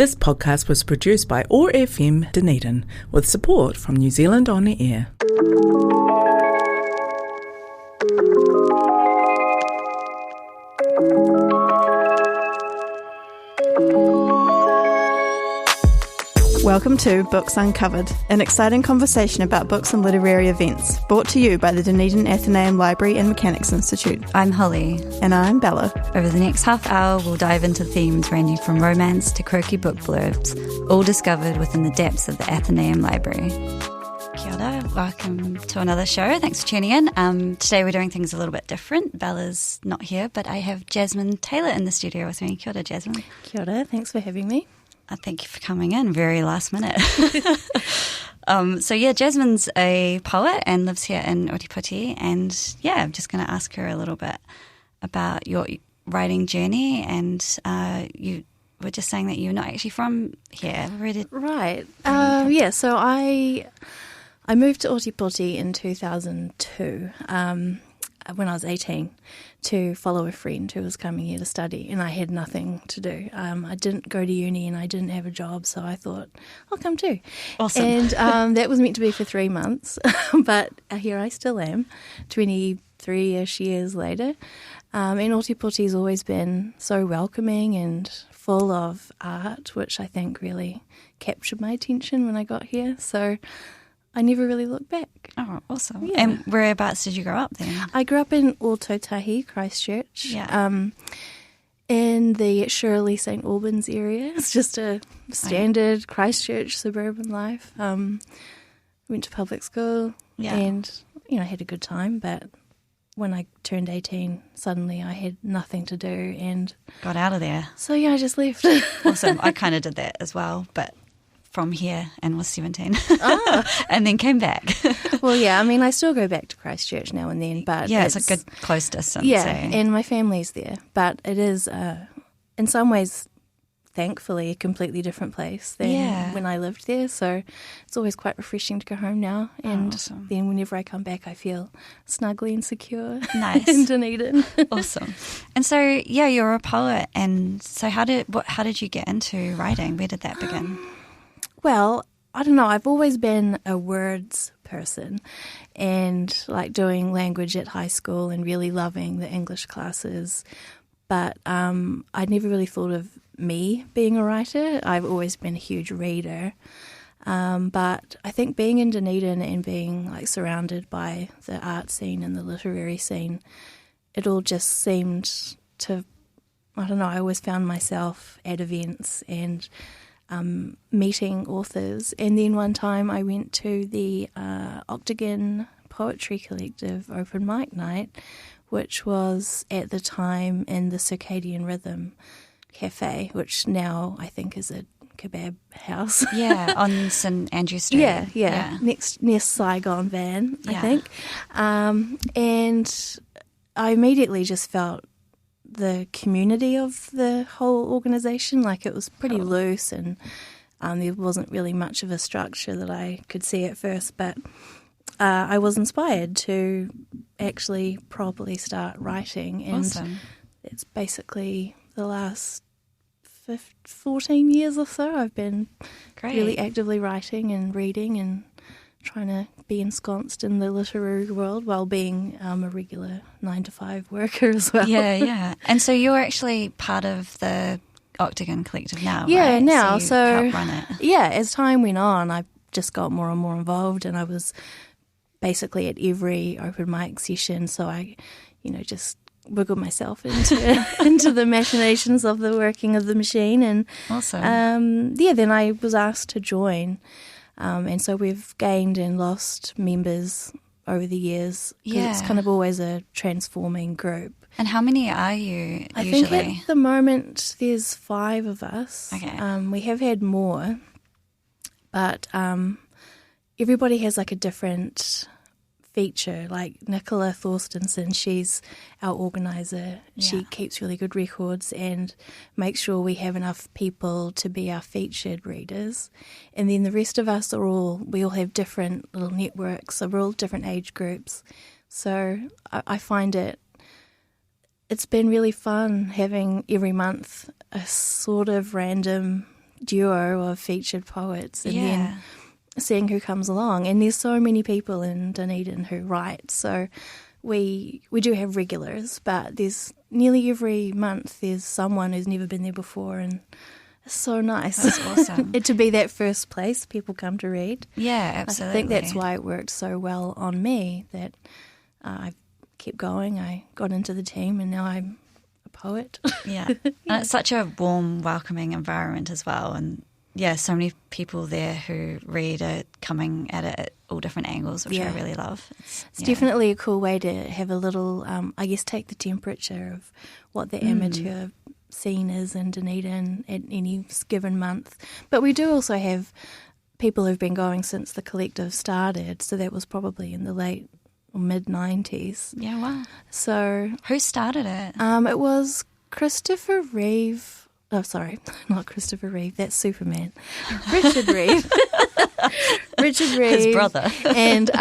This podcast was produced by OAR FM Dunedin with support from New Zealand On Air. Welcome to Books Uncovered, an exciting conversation about books and literary events, brought to you by the Dunedin Athenaeum Library and Mechanics Institute. I'm Holly. And I'm Bella. Over the next half hour, we'll dive into themes ranging from romance to quirky book blurbs, all discovered within the depths of the Athenaeum Library. Kia ora, welcome to another show. Thanks for tuning in. Today we're doing things a little bit different. Bella's not here, but I have Jasmine Taylor in the studio with me. Kia ora, Jasmine. Kia ora, thanks for having me. Thank you for coming in, very last minute. Jasmine's a poet and lives here in Ōtepoti, and I'm just going to ask her a little bit about your writing journey, and you were just saying that you're not actually from here. Right. So I moved to Ōtepoti in 2002 when I was 18 to follow a friend who was coming here to study, and I had nothing to do. I didn't go to uni and I didn't have a job, so I thought, I'll come too. Awesome. And that was meant to be for 3 months, but here I still am, 23-ish years later. And Ōtepoti's always been so welcoming and full of art, which I think really captured my attention when I got here. So I never really looked back. Oh, awesome. Yeah. And whereabouts did you grow up then? I grew up in Ōtautahi, Christchurch, in the Shirley St Albans area. It's just a standard Christchurch suburban life. Went to public school and, had a good time, but when I turned 18, suddenly I had nothing to do and got out of there. So, I just left. Awesome. I kind of did that as well, but from here and was 17 and then came back. Well, I still go back to Christchurch now and then, but it's a good close distance. And my family's there, but it is in some ways, thankfully, a completely different place than when I lived there, so it's always quite refreshing to go home now, and then whenever I come back I feel snugly and secure. Nice. In Dunedin. Awesome. And so you're a poet, and so how did you get into writing? Where did that begin? Well, I don't know. I've always been a words person and like doing language at high school and really loving the English classes. But I'd never really thought of me being a writer. I've always been a huge reader. But I think being in Dunedin and being like surrounded by the art scene and the literary scene, it all just seemed to, I don't know, I always found myself at events and meeting authors. And then one time I went to the Octagon Collective open mic night, which was at the time in the Circadian Rhythm Cafe, which now I think is a kebab house. On St Andrew Street. Yeah. Near Saigon Van, I think. And I immediately just felt the community of the whole organisation, like it was pretty loose, and there wasn't really much of a structure that I could see at first, but I was inspired to actually properly start writing, and it's basically the last 14 years or so I've been really actively writing and reading and trying to be ensconced in the literary world while being a regular 9-to-5 worker as well. Yeah. And so you're actually part of the Octagon Collective now, right? Now. So help run it. Yeah, as time went on, I just got more and more involved, and I was basically at every open mic session, so I, just wiggled myself into the machinations of the working of the machine. And awesome. Then I was asked to join. And so we've gained and lost members over the years. It's kind of always a transforming group. And how many are you I usually? think at the moment there's 5 of us. Okay. We have had more, but everybody has like a different feature. Like Nicola Thorstensen, she's our organiser. She keeps really good records and makes sure we have enough people to be our featured readers. And then the rest of us we all have different little networks, so we're all different age groups. So I find it's been really fun having every month a sort of random duo of featured poets, and then seeing who comes along. And there's so many people in Dunedin who write, so we do have regulars, but there's nearly every month there's someone who's never been there before, and it's so nice. That's awesome. To be that first place people come to read. Yeah, absolutely. I think that's why it worked so well on me, that I kept going. I got into the team, and now I'm a poet. Yeah. And it's such a warm, welcoming environment as well. And yeah, so many people there who read are coming at it at all different angles, which I really love. It's definitely a cool way to have a little, I guess, take the temperature of what the amateur scene is in Dunedin at any given month. But we do also have people who've been going since the collective started, so that was probably in the late or mid-90s. Yeah, wow. So who started it? It was Christopher Reeve. Oh, sorry, not Christopher Reeve. That's Superman. Richard Reeve. Richard Reeve. His brother. And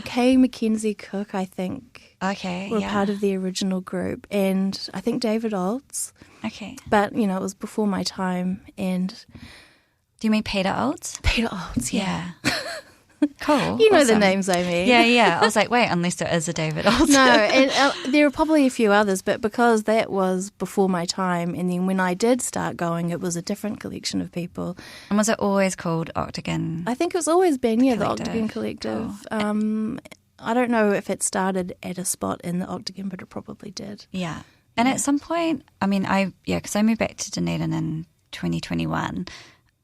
Kay Mackenzie Cook, I think. Okay, were part of the original group. And I think David Olds. Okay. But, it was before my time. And do you mean Peter Olds? Peter Olds, yeah. Cool. You know the names I mean. Yeah. I was like, wait, unless there is a David Olds. No, and there are probably a few others, but because that was before my time, and then when I did start going, it was a different collection of people. And was it always called Octagon? I think it's always been, the Collective. Octagon Collective. Cool. I don't know if it started at a spot in the Octagon, but it probably did. Yeah. And at some point, because I moved back to Dunedin in 2021,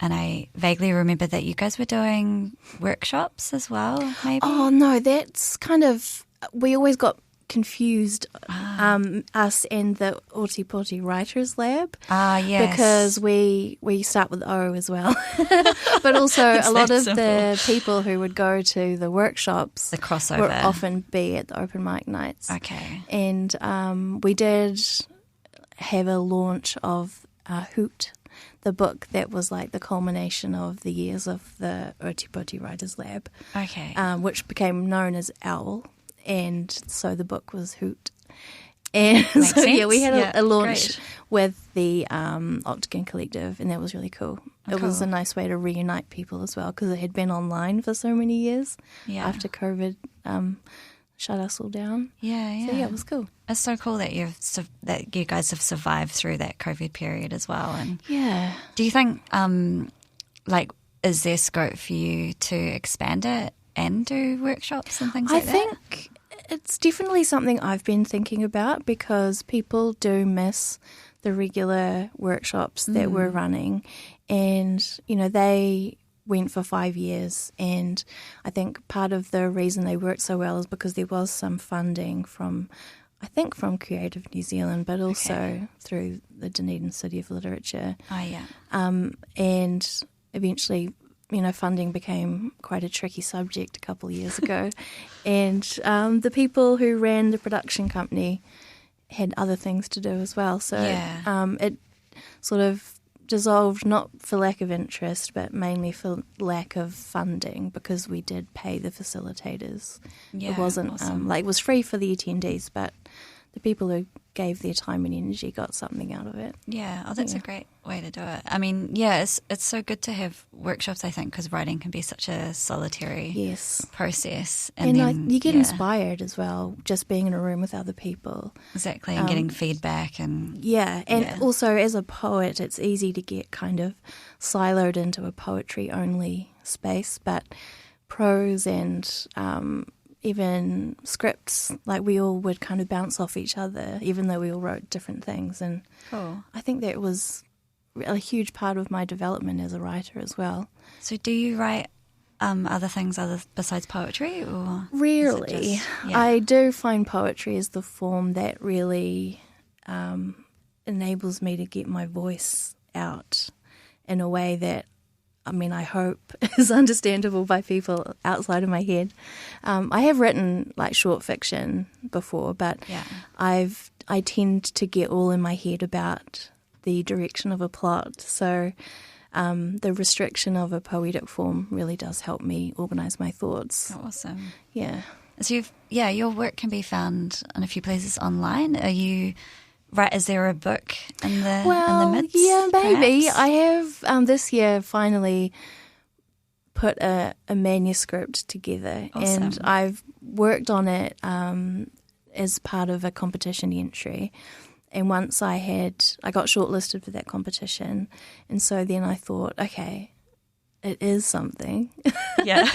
and I vaguely remember that you guys were doing workshops as well, maybe? Oh, no, that's kind of... We always got confused, us and the Otipoti Writers Lab. Yes. Because we start with O as well. But also a lot of the people who would go to the workshops... The crossover. would often be at the open mic nights. Okay. And we did have a launch of Hoot, the book that was like the culmination of the years of the Otipoti Writers Lab, which became known as OWL, and so the book was Hoot. And Makes so, sense. we had a launch great. with the Octagon Collective, and that was really cool. It was a nice way to reunite people as well, because it had been online for so many years after COVID shut us all down. Yeah. So, it was cool. It's so cool that you guys have survived through that COVID period as well. And do you think, is there scope for you to expand it and do workshops and things like that? I think it's definitely something I've been thinking about, because people do miss the regular workshops that we're running. And, they went for 5 years, and I think part of the reason they worked so well is because there was some funding from Creative New Zealand, but also through the Dunedin City of Literature. Oh, yeah. And eventually, funding became quite a tricky subject a couple of years ago. And the people who ran the production company had other things to do as well. So it sort of dissolved, not for lack of interest, but mainly for lack of funding, because we did pay the facilitators. It wasn't awesome. it was free for the attendees, but the people who gave their time and energy got something out of it. Yeah, that's a great way to do it. I mean, it's so good to have workshops, I think, because writing can be such a solitary process. And then, you get inspired as well, just being in a room with other people. Exactly, and getting feedback. And also as a poet, it's easy to get kind of siloed into a poetry-only space, but prose and even scripts, we all would kind of bounce off each other, even though we all wrote different things. And I think that was a huge part of my development as a writer as well. So do you write other things besides poetry? Or Rarely. I do find poetry is the form that really enables me to get my voice out in a way that I hope is understandable by people outside of my head. I have written short fiction before, but I tend to get all in my head about the direction of a plot. So the restriction of a poetic form really does help me organise my thoughts. Awesome. Yeah. So your work can be found in a few places online. Are you Right, is there a book in the midst? Yeah, maybe. Perhaps? I have this year finally put a manuscript together, Awesome. and I've worked on it as part of a competition entry. And once I got shortlisted for that competition, and so then I thought, okay, it is something. Yeah.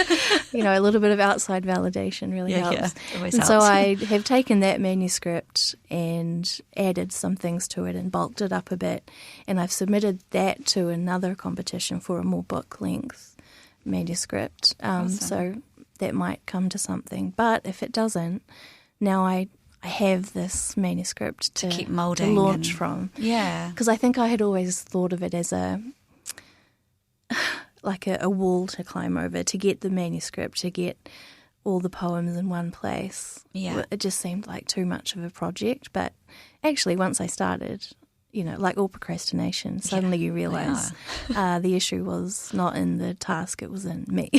A little bit of outside validation really helps. Yeah, always and helps. so I have taken that manuscript and added some things to it and bulked it up a bit, and I've submitted that to another competition for a more book-length manuscript. Awesome. So that might come to something. But if it doesn't, now I have this manuscript to keep moulding to launch from. Yeah. Because I think I had always thought of it as a wall to climb over, to get the manuscript, to get all the poems in one place. Yeah. It just seemed like too much of a project. But actually, once I started, like all procrastination, suddenly you realise the issue was not in the task, it was in me.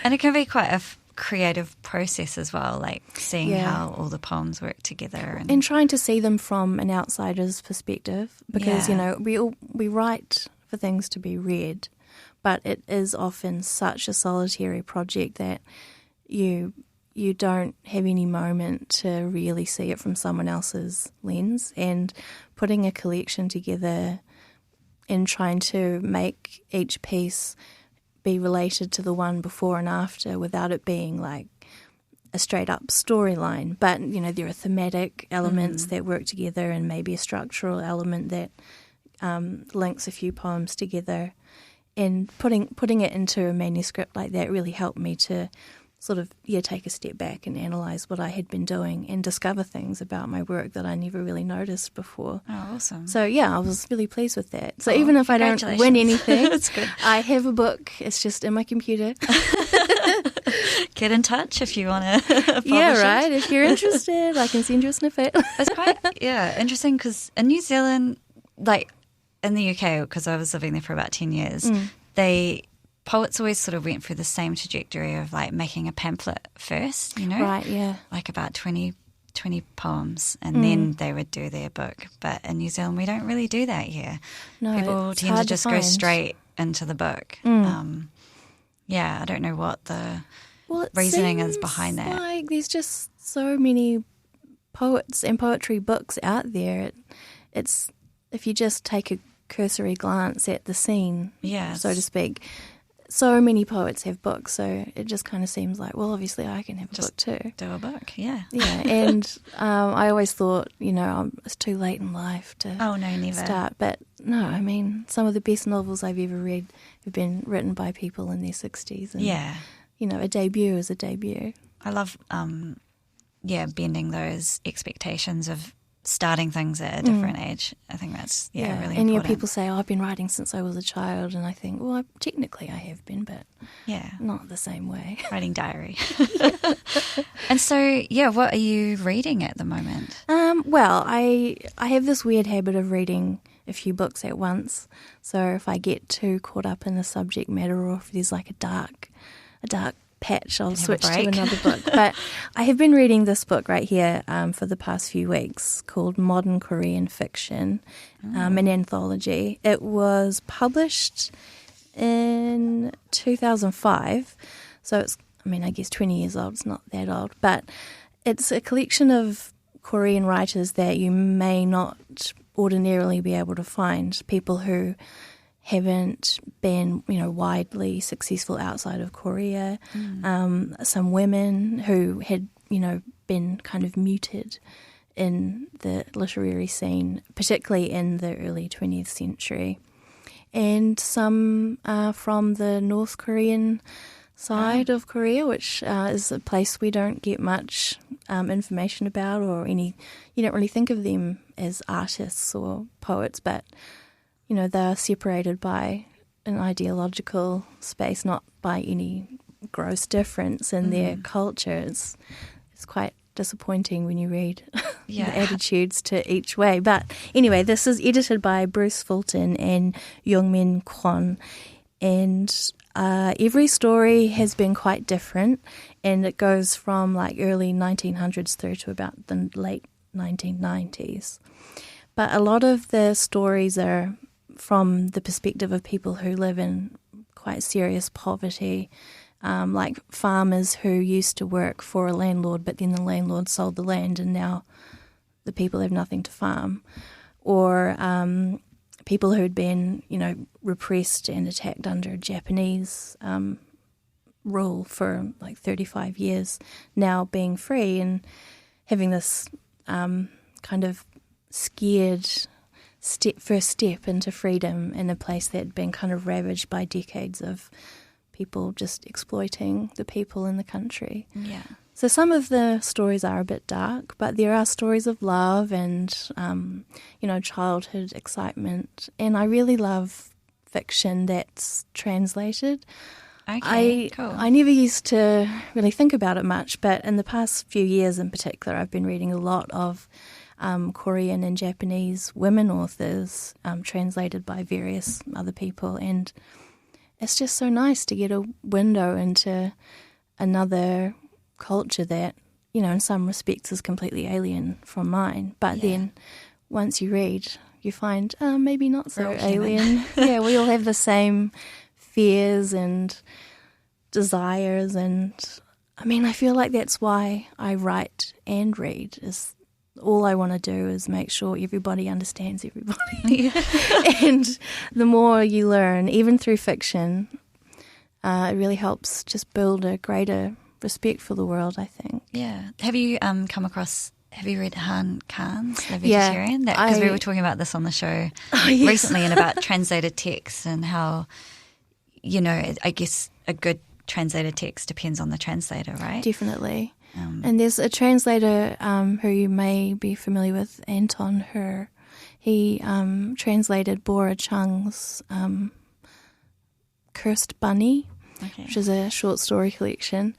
And it can be quite a creative process as well, like seeing how all the poems work together. And trying to see them from an outsider's perspective, because, we write for things to be read, but it is often such a solitary project that you don't have any moment to really see it from someone else's lens. And putting a collection together and trying to make each piece be related to the one before and after without it being like a straight up storyline, but there are thematic elements that work together, and maybe a structural element that links a few poems together, and putting it into a manuscript like that really helped me to sort of take a step back and analyse what I had been doing and discover things about my work that I never really noticed before. Oh, awesome. So I was really pleased with that. So even if I don't win anything, That's good. I have a book. It's just in my computer. Get in touch if you want to publish Yeah, right. it. If you're interested, I can send you a snippet. It's quite interesting, because in New Zealand, like in the UK, because I was living there for about 10 years, poets always sort of went through the same trajectory of like making a pamphlet first, Right, yeah. like about 20 poems, and then they would do their book. But in New Zealand, we don't really do that here. No, People it's tend to hard just to go find. straight into the book. I don't know what the Well, reasoning is seems behind that. Like there's just so many poets and poetry books out there. It's if you just take a cursory glance at the scene, so to speak, so many poets have books, so it just kind of seems like, well, obviously I can have a book too. Do a book, yeah. Yeah, and I always thought, it's too late in life to start. But no, I mean, some of the best novels I've ever read have been written by people in their 60s. And, a debut is a debut. I love, bending those expectations of starting things at a different age. I think that's really important. And people say, I've been writing since I was a child, and I think, well, technically I have been, but not the same way. Writing diary. And so, what are you reading at the moment? Well, I have this weird habit of reading a few books at once. So if I get too caught up in the subject matter, or if there's like a dark patch, I'll switch to another book. But I have been reading this book right here for the past few weeks, called Modern Korean Fiction, an anthology. It was published in 2005, so it's, I guess 20 years old. It's not that old, but it's a collection of Korean writers that you may not ordinarily be able to find, people who haven't been, widely successful outside of Korea. Some women who had, been kind of muted in the literary scene, particularly in the early 20th century. And some from the North Korean side of Korea, which is a place we don't get much information about, or you don't really think of them as artists or poets, but they're separated by an ideological space, not by any gross difference in their culture. It's quite disappointing when you read the attitudes to each way. But anyway, this is edited by Bruce Fulton and Youngmin Kwon, and every story has been quite different, and it goes from like early 1900s through to about the late 1990s. But a lot of the stories are from the perspective of people who live in quite serious poverty, like farmers who used to work for a landlord, but then the landlord sold the land and now the people have nothing to farm. Or people who'd been, repressed and attacked under Japanese rule for like 35 years, now being free and having this kind of scared first step into freedom in a place that had been kind of ravaged by decades of people just exploiting the people in the country. Yeah. So some of the stories are a bit dark, but there are stories of love and, childhood excitement. And I really love fiction that's translated. Okay, cool. I never used to really think about it much, but in the past few years in particular, I've been reading a lot of Korean and Japanese women authors translated by various other people, and it's just so nice to get a window into another culture that, in some respects is completely alien from mine, but then once you read, you find maybe not so alien. Yeah, we all have the same fears and desires, and I feel like that's why I write and read, is all I want to do is make sure everybody understands everybody. And the more you learn, even through fiction, it really helps just build a greater respect for the world, I think. Yeah. Have you read Han Khan's The Vegetarian? Because we were talking about this on the show recently, and about translated text and how, I guess a good translated text depends on the translator, right? Definitely. And there's a translator who you may be familiar with, Anton Her. He translated Bora Chung's Cursed Bunny, which is a short story collection.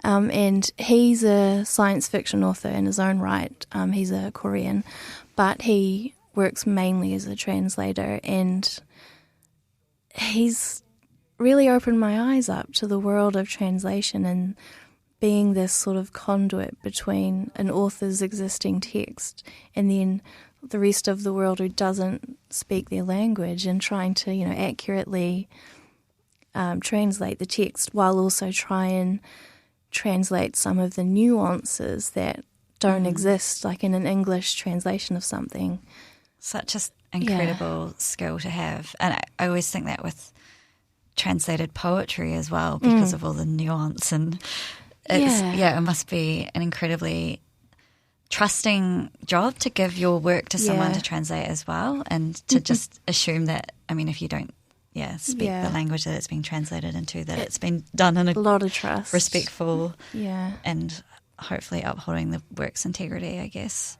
And he's a science fiction author in his own right. He's a Korean, but he works mainly as a translator, and he's really opened my eyes up to the world of translation and being this sort of conduit between an author's existing text and then the rest of the world who doesn't speak their language, and trying to, accurately translate the text while also try and translate some of the nuances that don't exist, like in an English translation of something. Such an incredible skill to have. And I always think that with translated poetry as well, because of all the nuance, and it must be an incredibly trusting job to give your work to someone to translate as well, and to just assume that, if you don't speak the language that it's being translated into, that it's been done in a lot of trust, respectful, and hopefully upholding the work's integrity, I guess.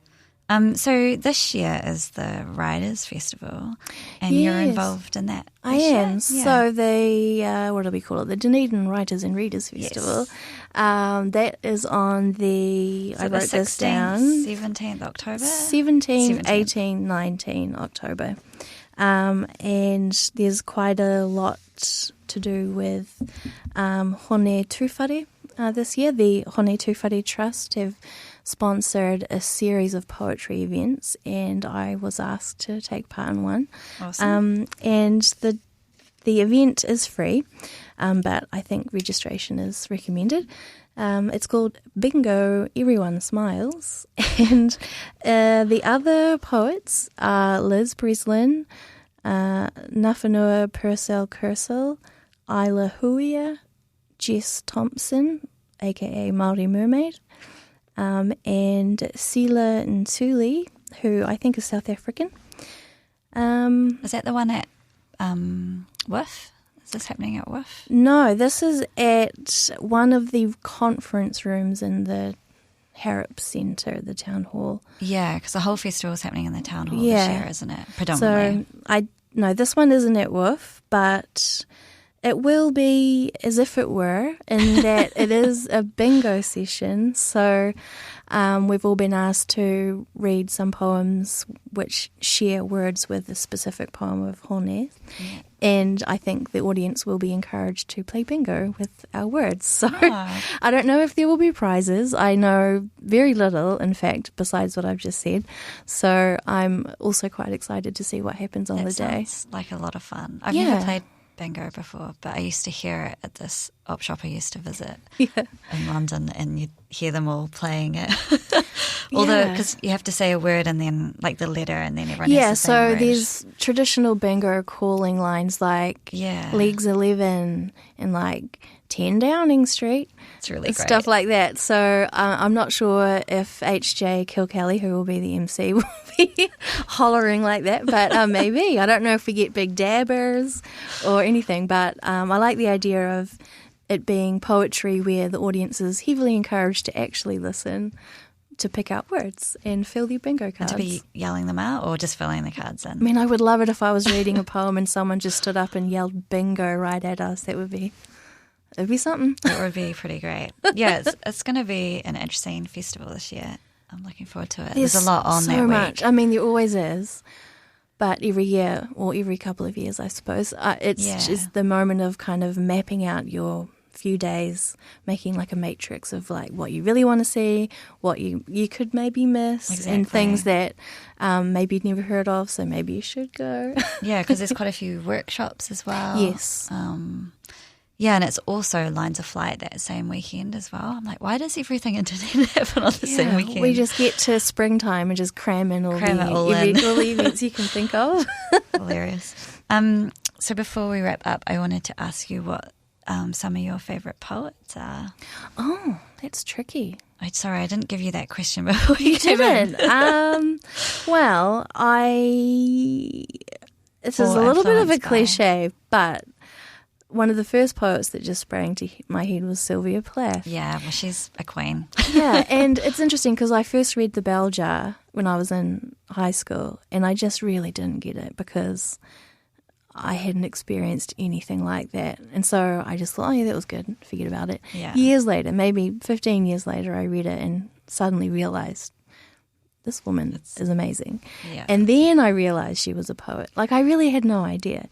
So this year is the Writers' Festival, and you're involved in that. I am. Yeah. So the, what do we call it? The Dunedin Writers and Readers Festival. That is on the, I wrote this down, 17th October? 17, 18, 19 October. And there's quite a lot to do with Hone Tūwhare this year. The Hone Tūwhare Trust have sponsored a series of poetry events, and I was asked to take part in one. Awesome. And the event is free, but I think registration is recommended. It's called Bingo Everyone Smiles, and the other poets are Liz Breslin, Nafanua Purcell, Isla Huia, Jess Thompson, aka Māori Mermaid, and Sila Ntuli, who I think is South African. Is that the one at WIF? Is this happening at WIF? No, this is at one of the conference rooms in the Harrop Centre, the town hall. Yeah, because the whole festival is happening in the town hall this year, isn't it? Predominantly. So, this one isn't at WIF, but It will be as if it were, in that it is a bingo session. So we've all been asked to read some poems which share words with a specific poem of Hone. And I think the audience will be encouraged to play bingo with our words. So I don't know if there will be prizes. I know very little, in fact, besides what I've just said. So I'm also quite excited to see what happens on the day. Sounds like a lot of fun. I've never played bingo before, but I used to hear it at this op shop I used to visit in London, and you'd hear them all playing it. Although, because you have to say a word and then like the letter, and then everyone has to say so word. there's traditional bingo calling lines like legs 11 and like 10 Downing Street. It's really great. Stuff like that. So I'm not sure if HJ Kilkelly, who will be the MC, will be hollering like that, but maybe. I don't know if we get big dabbers or anything, but I like the idea of it being poetry where the audience is heavily encouraged to actually listen, to pick out words and fill their bingo cards. And to be yelling them out or just filling the cards in? I mean, I would love it if I was reading a poem and someone just stood up and yelled bingo right at us. It'd be something. It would be pretty great. Yeah, it's going to be an interesting festival this year. I'm looking forward to it. There's a lot on that week. So much. I mean, there always is. But every year, or every couple of years, I suppose, it's just the moment of kind of mapping out your few days, making like a matrix of like what you really want to see, what you could maybe miss, and things that maybe you'd never heard of, so maybe you should go. Yeah, because there's quite a few workshops as well. Yes. Yeah, and it's also Lines of Flight that same weekend as well. I'm like, why does everything in Dunedin happen on the same weekend? We just get to springtime and just cram in all the events you can think of. Hilarious. So before we wrap up, I wanted to ask you what some of your favourite poets are. Oh, that's tricky. Sorry, I didn't give you that question before you didn't. Well, this is a little bit of a cliche, but one of the first poets that just sprang to my head was Sylvia Plath. Yeah, well, she's a queen. Yeah, and it's interesting because I first read The Bell Jar when I was in high school, and I just really didn't get it because I hadn't experienced anything like that. And so I just thought, oh, yeah, that was good. Forget about it. Yeah. Years later, maybe 15 years later, I read it and suddenly realised this woman is amazing. Yeah. And then I realised she was a poet. Like, I really had no idea.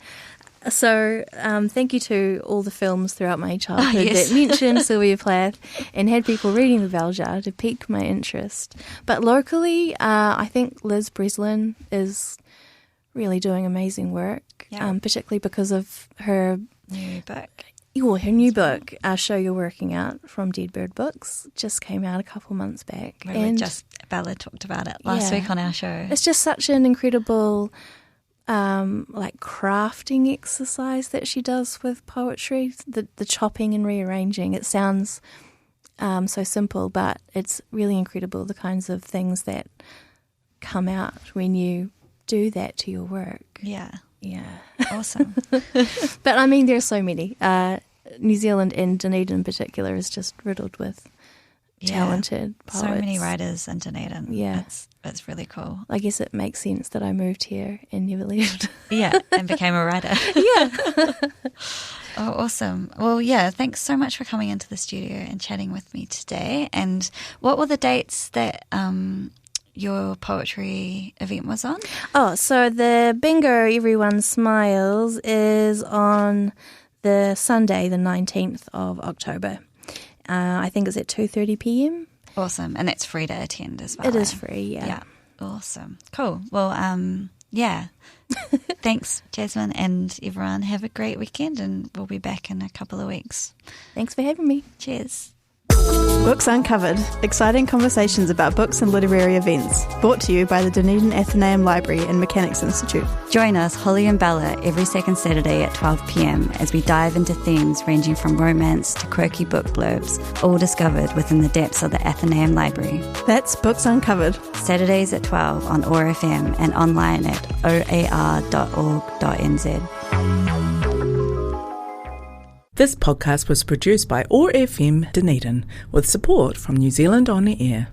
So thank you to all the films throughout my childhood that mentioned Sylvia Plath and had people reading The Bell Jar to pique my interest. But locally, I think Liz Breslin is really doing amazing work, particularly because of her new book. Her new book, Show You're Working Out, from Dead Bird Books, just came out a couple months back. Bella talked about it last week on our show. It's just such an incredible crafting exercise that she does with poetry, the chopping and rearranging. It sounds so simple, but it's really incredible the kinds of things that come out when you do that to your work. Yeah. Awesome. But I mean, there's so many. New Zealand and Dunedin in particular is just riddled with talented poets. So many writers in Dunedin. Yeah. It's really cool. I guess it makes sense that I moved here and never left. Yeah, and became a writer. Yeah. Oh, awesome. Well, yeah, thanks so much for coming into the studio and chatting with me today. And what were the dates that your poetry event was on? Oh, so the Bingo Everyone Smiles is on the Sunday, the 19th of October. I think it's at 2:30 p.m. Awesome. And that's free to attend as well. It is free, yeah. Yeah. Awesome. Cool. Well, yeah. Thanks, Jasmine, and everyone. Have a great weekend, and we'll be back in a couple of weeks. Thanks for having me. Cheers. Books Uncovered, exciting conversations about books and literary events. Brought to you by the Dunedin Athenaeum Library and Mechanics Institute. Join us, Holly and Bella, every second Saturday at 12 p.m. as we dive into themes ranging from romance to quirky book blurbs, all discovered within the depths of the Athenaeum Library. That's Books Uncovered. Saturdays at 12 on OAR FM and online at oar.org.nz. This podcast was produced by OAR FM Dunedin with support from New Zealand On the Air.